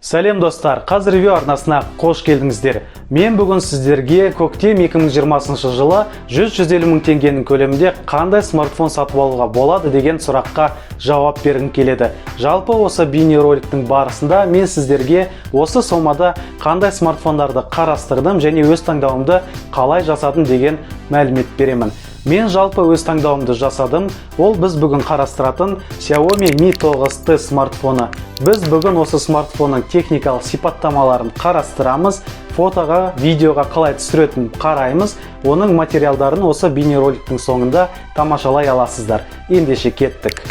Сәлем достар, қазір ревью арнасына қош келдіңіздер. Мен бүгін сіздерге көктем 2020 жылы 100-150 мың теңгенің көлемінде қандай смартфон сатып алуға болады деген сұраққа жауап бергім келеді. Жалпы осы бейнероликтің барысында мен сіздерге осы сомада қандай смартфондарды қарастырдым және өз таңдауымды қалай жасадым деген мәлімет беремін. Мен жалпы өз таңдауымды жасадым. Ол біз бүгін қарастыратын Xiaomi Mi 9T смартфоны. Біз бүгін осы смартфонның техникалық сипаттамаларын қарастырамыз, фотоға, видеоға қалай түсіретінін қараймыз. Оның материалдарын осы бейнероликтің соңында тамашалай аласыздар. Ендеше кеттік.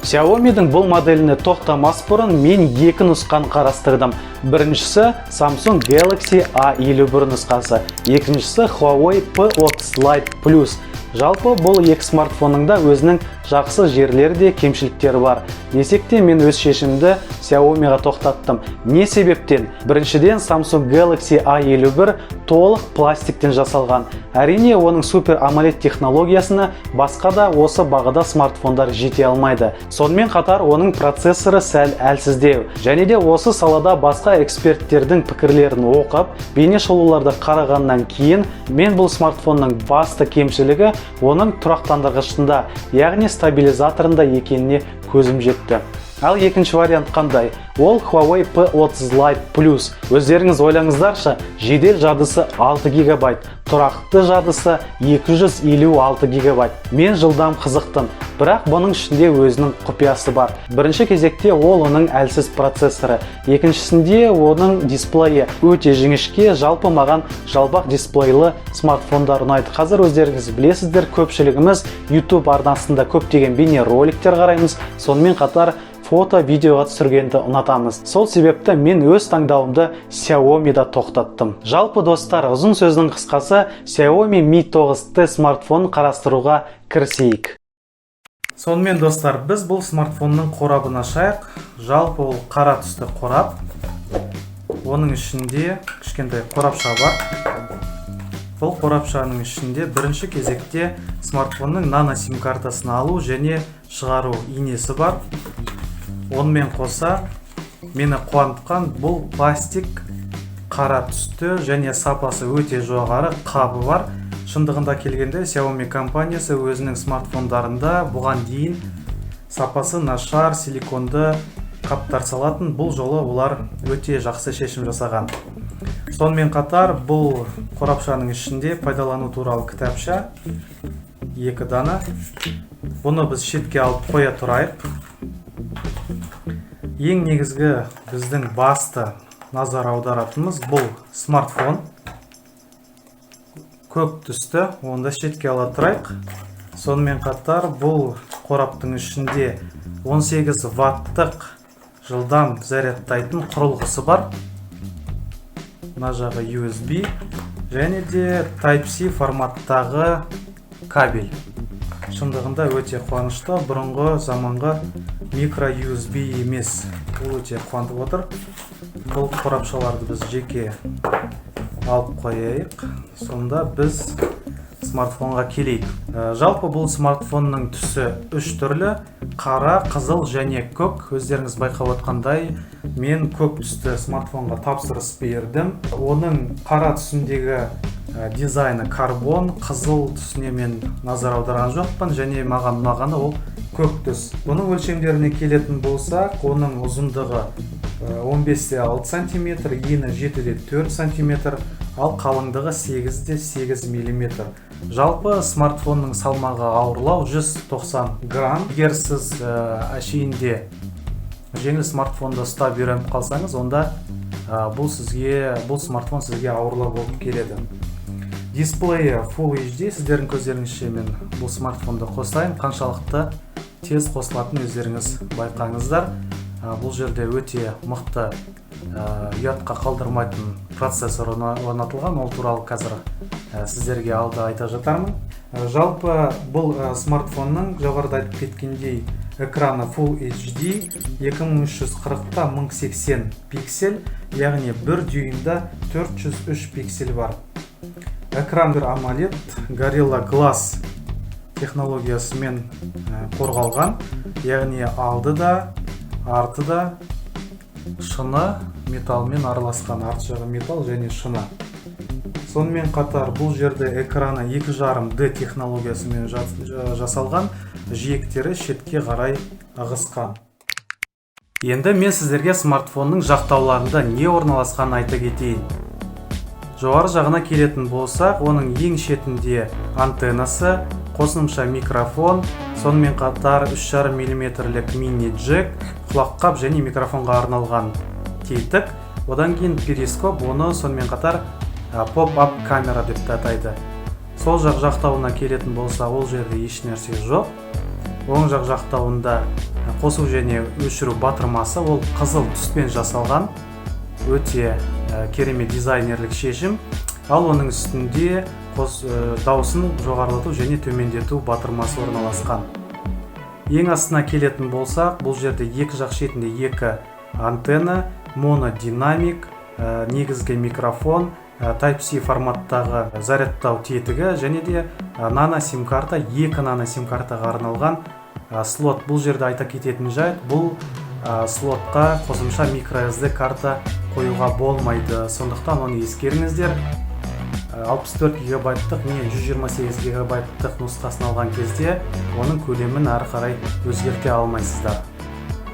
Xiaomi'дің бұл моделіне тоқтамас бұрын мен екі нұсқаны қарастырдым. Біріншісі Samsung Galaxy A51 нұсқасы, екіншісі Huawei P30 Lite Plus. Жалпы бұл екі смартфонның да өзінің жақсы жерлері де кемшіліктері бар. Десек те мен өз шешімді Xiaomi'ға тоқтаттым. Не себептен? Біріншіден Samsung Galaxy A51 толық пластиктен жасалған. Әрине оның супер AMOLED технологиясына басқа да осы бағада смартфондар жете алмайды. Сонымен қатар оның процессоры сәл әлсіздеу. Және де осы салада басқа эксперттердің пікірлерін оқып, бейнешолуларды қарағаннан кейін мен бұл смартфонның басты кемшілігі оның тұрақтандырғышында, яғни стабилизаторында екеніне көзім жетті. Ал екінші вариант қандай? Ол Huawei P30 Lite Plus. Өздеріңіз ойлаңыздаршы, жедел жадысы 6 ГБ, тұрақты жадысы 256 ГБ. Мен жылдам қызықтым, бірақ бұның ішінде өзінің құпиясы бар. Бірінші кезекте ол оның әлсіз процессоры, екіншісінде оның дисплейі өте жіңішке, жалпы маған жалбақ дисплейлі смартфондар ұнайды. Қазір өздеріңіз білесіздер, көпшілігіміз YouTube арнасында көптеген бейнероликтер қараймыз, сонымен қатар фото, видеоға түсіргенді ұнатамыз. Сол себепті мен өз таңдауымды Xiaomi'да тоқтаттым. Жалпы достар, ұзын сөздің қысқасы Xiaomi Mi 9T смартфонын қарастыруға кірісейік. Сонымен достар, біз бұл смартфонның қорабын ашайық. Жалпы ол қара түсті қорап. Оның ішінде кішкентай қорапша бар. Бұл қорапшаның ішінде бірінші кезекте смартфонның нано сим картасын алу және шығару инесі бар. Онымен қоса мені қуантқан бұл пластик қара түсті және сапасы өте жоғары қабы бар. Шындығында келгенде Xiaomi компаниясы өзінің смартфондарында бұған дейін сапасы нашар силиконды қаптар салатын, бұл жолы олар өте жақсы шешім жасаған. Сонымен қатар бұл қорапшаның ішінде пайдалану туралы кітапша 2 дана. Бұны біз шетке алып қоя тұрайық. Ең негізгі біздің басты назар аударатынымыз бұл смартфон. Көк түсті, онда шетке ала тұрайық. Сонымен қатар бұл қораптың ішінде 18 ваттық жылдам зарядтайтын құрылғысы бар. Мына жағы USB және де Type-C форматтағы кабель. Шындығында өте қуанышты, бұрынғы заманғы микро USB емес. Бұл өте қуантып отыр. Бұл қорапшаларды біз жеке алып қояйық. Сонда біз смартфонға келейік. Жалпы бұл смартфонның түсі 3 түрлі: қара, қызыл және көк. Өздеріңіз байқап отқандай, мен көк түсті смартфонға тапсырыс бердім. Оның қара түсіндегі дизайны карбон, қызыл түсіне мен назар аударған жоқпын және маған ұнағаны ол көк түс. Оның өлшемдеріне келетін болсақ, оның ұзындығы 15-6 см, ені 7-4 см, ал қалыңдығы 8-8 мм. Жалпы смартфонның салмағы ауырлау 190 грамм. Егер сіз әшейінде жеңіл смартфонды ұстап үйреніп қалсаңыз, онда бұл смартфон сізге ауырлау болып келеді. Дисплейі Full HD. Сіздердің көздеріңізше мен бұл смартфонды қосайын. Қаншалықты тез қосылатынын өздеріңіз байқаңыздар. Бұл жерде өте мықты, ұятқа қалдырмайтын процессор орнатылған. Ол туралы қазір сіздерге алда айта жатармын. Жалпы бұл смартфонның жоғарыда айтып кеткендей экраны Full HD, 2340-та 1080 пиксель, яғни 1 дюймда 403 пиксель бар. Экран AMOLED Gorilla Glass технологиясымен қорғалған, яғни алды да, арты да шыны металлмен араласқан, арт жағы металл және шыны. Сонымен қатар бұл жерде экраны 2,5D технологиясымен жасалған, жиектері шетке қарай ығысқан. Енді мен сіздерге смартфонның жақтауларында не орналасқанын айта кетейін. Жоғары жағына келетін болсақ, оның ең шетінде антеннасы, қосымша микрофон, сонымен қатар 3,5 мм мини джек, құлаққап және микрофонға арналған тетік, одан кейін перископ, оны сонымен қатар поп-ап камера деп атайды. Сол жақ жақтауына келетін болса, ол жерде еш нәрсе жоқ. Оң жақ жақтауында қосу және өшіру батырмасы, ол қызыл түспен жасалған, өте керемет дизайнерлік шешім. Ал оның үстінде дауысын жоғарылату және төмендету батырмасы орналасқан. Ең астына келетін болсақ, бұл жерде екі жақ шетінде екі антенна, монодинамик, негізгі микрофон, Type-C форматтағы зарядтау тетігі және де нано сим-карта, екі нано сим-картаға арналған слот. Бұл жерде айта кететін жайт, бұл слотқа қосымша microSD карта қоюға болмайды. Сондықтан оны ескеріңіздер. 64 гигабайттық не 128 гигабайттық нұсқасын алған кезде оның көлемін әрі қарай өзгерте алмайсыздар.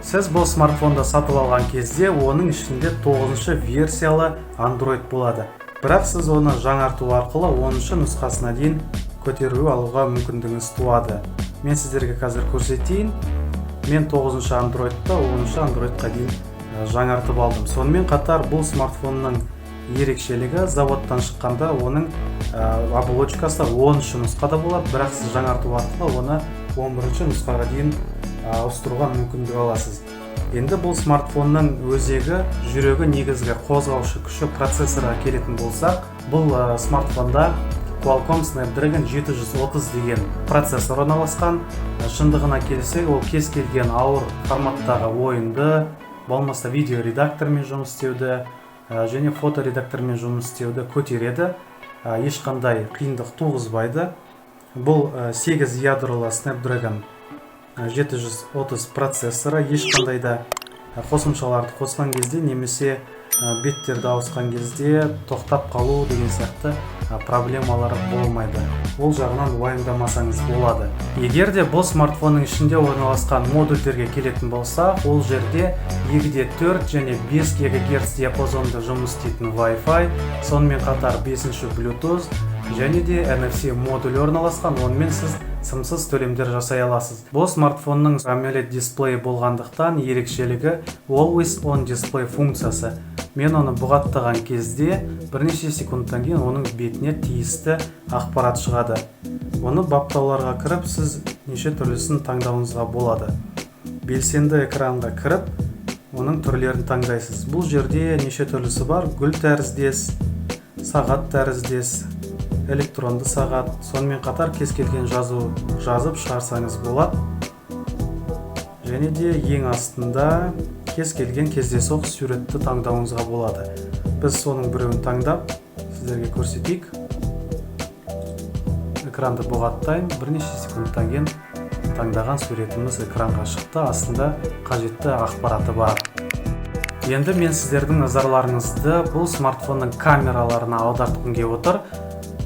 Сіз бұл смартфонды сатып алған кезде оның ішінде 9-шы версиялы Android болады. Бірақ сіз оны жаңарту арқылы 10-шы нұсқасына дейін көтеру алуға мүмкіндігіңіз туады. Мен сіздерге қазір көрсетейін. Мен 9-шы Android-та 10-шы Android-қа дейін жаңартып алдым. Сонымен қатар бұл смартфонның ерекшелігі, заводтан шыққанда оның оболочкасы 10-шы нұсқада болады, бірақ сіз жаңарту арқылы оны 11-шы нұсқаға дейін ауыстыруға мүмкіндік аласыз. Енді бұл смартфонның өзегі, жүрегі, негізгі қозғаушы күші процессорға келетін болсақ, бұл смартфонда Qualcomm Snapdragon 730 деген процессор орналасқан. Шындығына келсек, ол кез келген ауыр форматтағы ойынды, болмаса видео редактормен жұмыс істеуді және фото редактормен жұмыс істеуді көтереді, ешқандай қиындық туғызбайды. Бұл 8 ядролы Snapdragon 730 процессоры ешқандай да қосымшаларды қосқан кезде немесе беттерді ауысқан кезде тоқтап қалу деген сияқты проблемалары болмайды. Ол жағынан уайымдамасаңыз болады. Егер де бұл смартфонның ішінде орналасқан модульдерге келетін болса, ол жерде 2,4 және 5 ГГц диапазонда жұмыс істейтін Wi-Fi, сонымен қатар 5-ші Bluetooth және де NFC модулі орналасқан. Онымен сіз сымсыз төлемдер жасай аласыз. Бұл смартфонның AMOLED дисплейі болғандықтан ерекшелігі Always On Display функциясы. Мен оны бұғаттаған кезде бірнеше секундтан кейін оның бетіне тиісті ақпарат шығады. Оны баптауларға кіріп, сіз неше түрлісін таңдауыңызға болады. Белсенді экранға кіріп, оның түрлерін таңдайсыз. Бұл жерде неше түрлісі бар: гүл тәріздес, сағат тәріздес, электронды сағат, сонымен қатар кез келген жазып шығарсаңыз болады. Және де ең астында кез келген кездейсоқ суретті таңдауыңызға болады. Біз соның біреуін таңдап, сіздерге көрсетейік. Экранды бұғаттайын, бірнеше секундтан кейін таңдаған суретіміз экранға шықты, астында қажетті ақпараты бар. Енді мен сіздердің назарларыңызды бұл смартфонның камераларына аудартқым келіп отыр.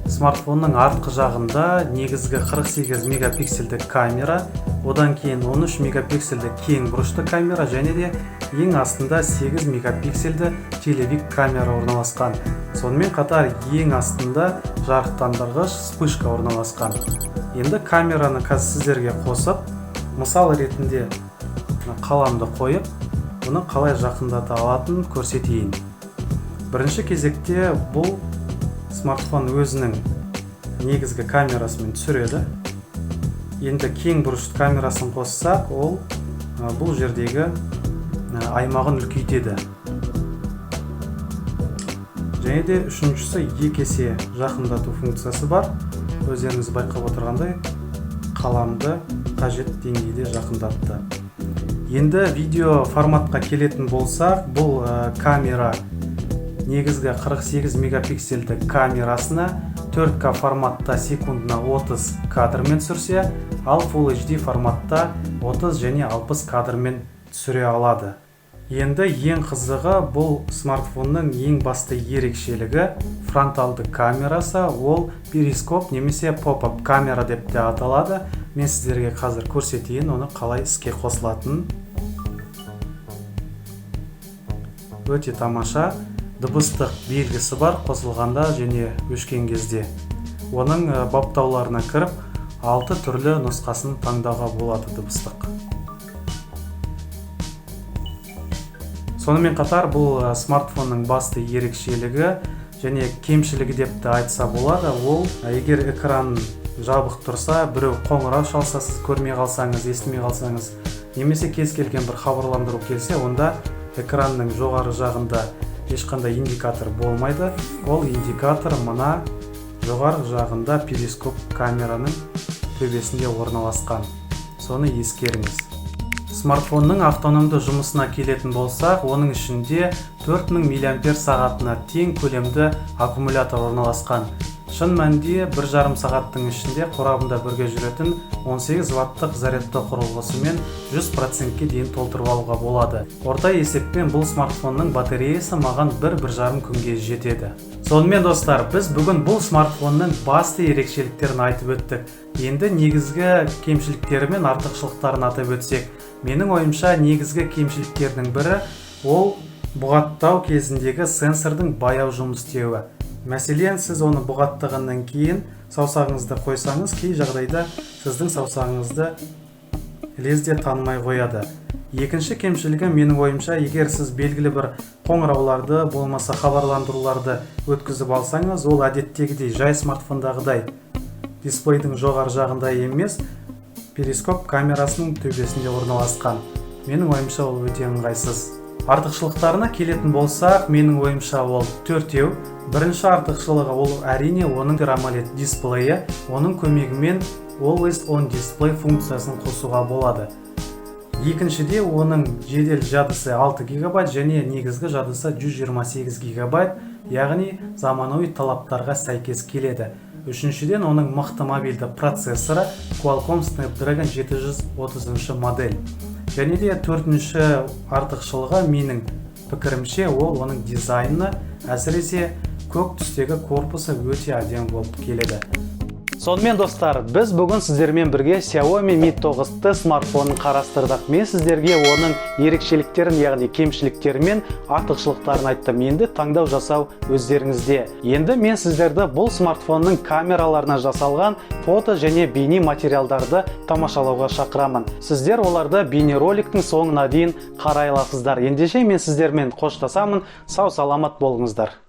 Смартфонның артқы жағында негізгі 48 мегапиксельді камера, одан кейін 13 мегапиксельді кең бұрышты камера және де ең астында 8 мегапиксельді телевик камера орналасқан. Сонымен қатар ең астында жарықтандырғыш вспышка орналасқан. Енді камераны сіздерге қосып, мысал ретінде қаламды қойып, оны қалай жақындата алатынын көрсетейін. Бірінші кезекте бұл смартфон өзінің негізгі камерасымен түсіреді. Енді кең бұрышты камерасын қоссақ, ол бұл жердегі аймағын үлкейтеді. Және де үшіншісі екі есе жақындату функциясы бар. Өздеріңіз байқап отырғандай, қаламды қажет деңгейде жақындатты. Енді видео форматқа келетін болсақ, бұл камера негізгі 48 мегапиксельді камерасына 4К форматта секундына 30 кадрмен түсірсе, ал Full HD форматта 30 және 60 кадрмен түсіре алады. Енді ең қызығы, бұл смартфонның ең басты ерекшелігі фронталды камерасы, ол перископ немесе поп-ап камера деп те аталады. Мен сіздерге қазір көрсетейін, оны қалай іске қосылатынын. Өте тамаша. Дыбыстық белгісі бар қосылғанда және өшкен кезде. Оның баптауларына кіріп, 6 түрлі нұсқасын таңдауға болады дыбыстық. Сонымен қатар бұл смартфонның басты ерекшелігі және кемшілігі деп те айтса болады. Ол егер экран жабық тұрса, біреу қоңырау шалса, сіз көрмей қалсаңыз, естімей қалсаңыз, немесе кез келген бір хабарландыру келсе, онда экранның жоғары жағында ешқандай индикатор болмайды. Ол индикатор мына жоғары жағында перископ камераның төбесінде орналасқан. Соны ескеріңіз. Смартфонның автономды жұмысына келетін болсақ, оның ішінде 4000 мАч тең көлемді аккумулятор орналасқан. Шын мәнінде 1,5 сағаттың ішінде қорабында бірге жүретін 18 ваттық зарядты құрылғысымен 100%-ке дейін толтырып алуға болады. Орта есеппен бұл смартфонның батареясы маған 1-1,5 күнге жетеді. Сонымен достар, біз бүгін бұл смартфонның басты ерекшеліктерін айтып өттік. Енді негізгі кемшіліктері мен артықшылықтарын атап өтсек, менің ойымша негізгі кемшіліктердің бірі ол бұғаттау кезіндегі сенсордың баяу жұмыс істеуі. Мәселен, сіз оны бұғаттағаннан кейін саусағыңызды қойсаңыз, кей жағдайда сіздің саусағыңызды лезде танымай қояды. Екінші кемшілігі менің ойымша, егер сіз белгілі бір қоңырауларды, болмаса хабарландыруларды өткізіп алсаңыз, ол әдеттегідей жай смартфондағыдай дисплейдің жоғары жағында емес, перископ камерасының төбесінде орналасқан. Менің ойымша ол өте ыңғайсыз. Артықшылықтарына келетін болсақ, менің ойымша ол 4-еу. Бірінші артықшылығы ол әрине оның AMOLED дисплейі, оның көмегімен Always On Display функциясын қосуға болады. Екіншіде оның жедел жадысы 6 ГБ және негізгі жадысы 128 ГБ, яғни заманауи талаптарға сәйкес келеді. Үшіншіден оның мықты мобильді процессоры Qualcomm Snapdragon 730 модель. Және де төртінші артықшылығы менің пікірімше ол оның дизайны, әсіресе көк түстегі корпусы өте әдемі болып келеді. Сонымен достар, біз бүгін сіздермен бірге Xiaomi Mi 9T смартфонын қарастырдық. Мен сіздерге оның ерекшеліктерін, яғни кемшіліктері мен артықшылықтарын айттым. Енді таңдау жасау өздеріңізде. Енді мен сіздерді бұл смартфонның камераларына жасалған фото және бейне материалдарды тамашалауға шақырамын. Сіздер оларды бейнероликтің соңына дейін қарай аласыздар. Ендеше мен сіздермен қоштасамын. Сау саламат болыңыздар.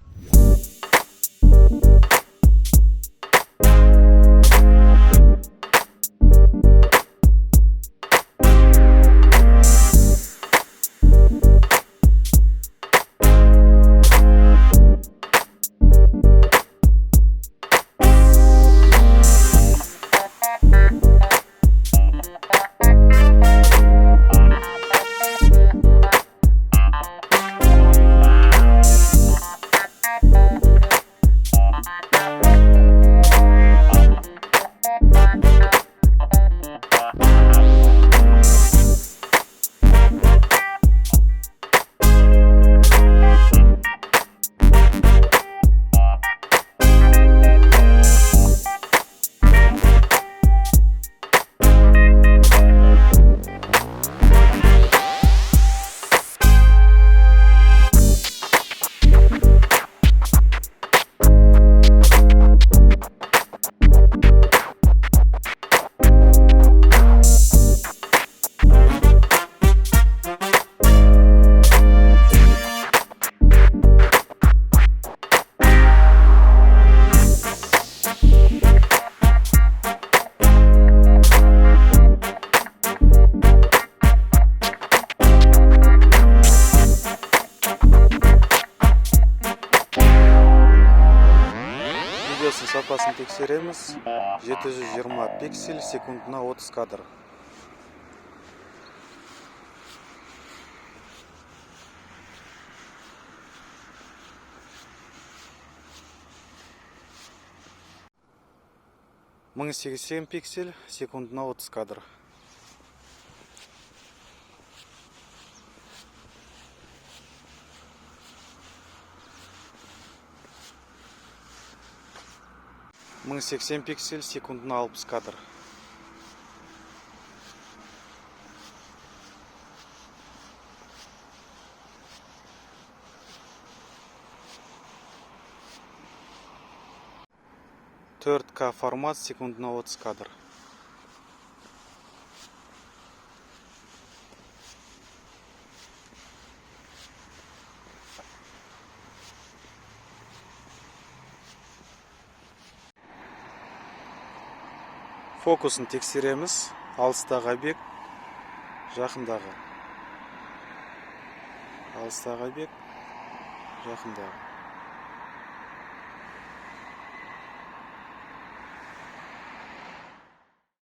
Сапасын тексереміз. 720 пиксель, секундына 30 кадр. Мың 87 пиксель, секундына 30 кадр. 1080 пиксель, секундына 60 кадр. Төрт К формат, секундына 30 кадр. Фокусын тексереміз. Алыстағы объект, жақындағы. Алыстағы объект, жақындағы.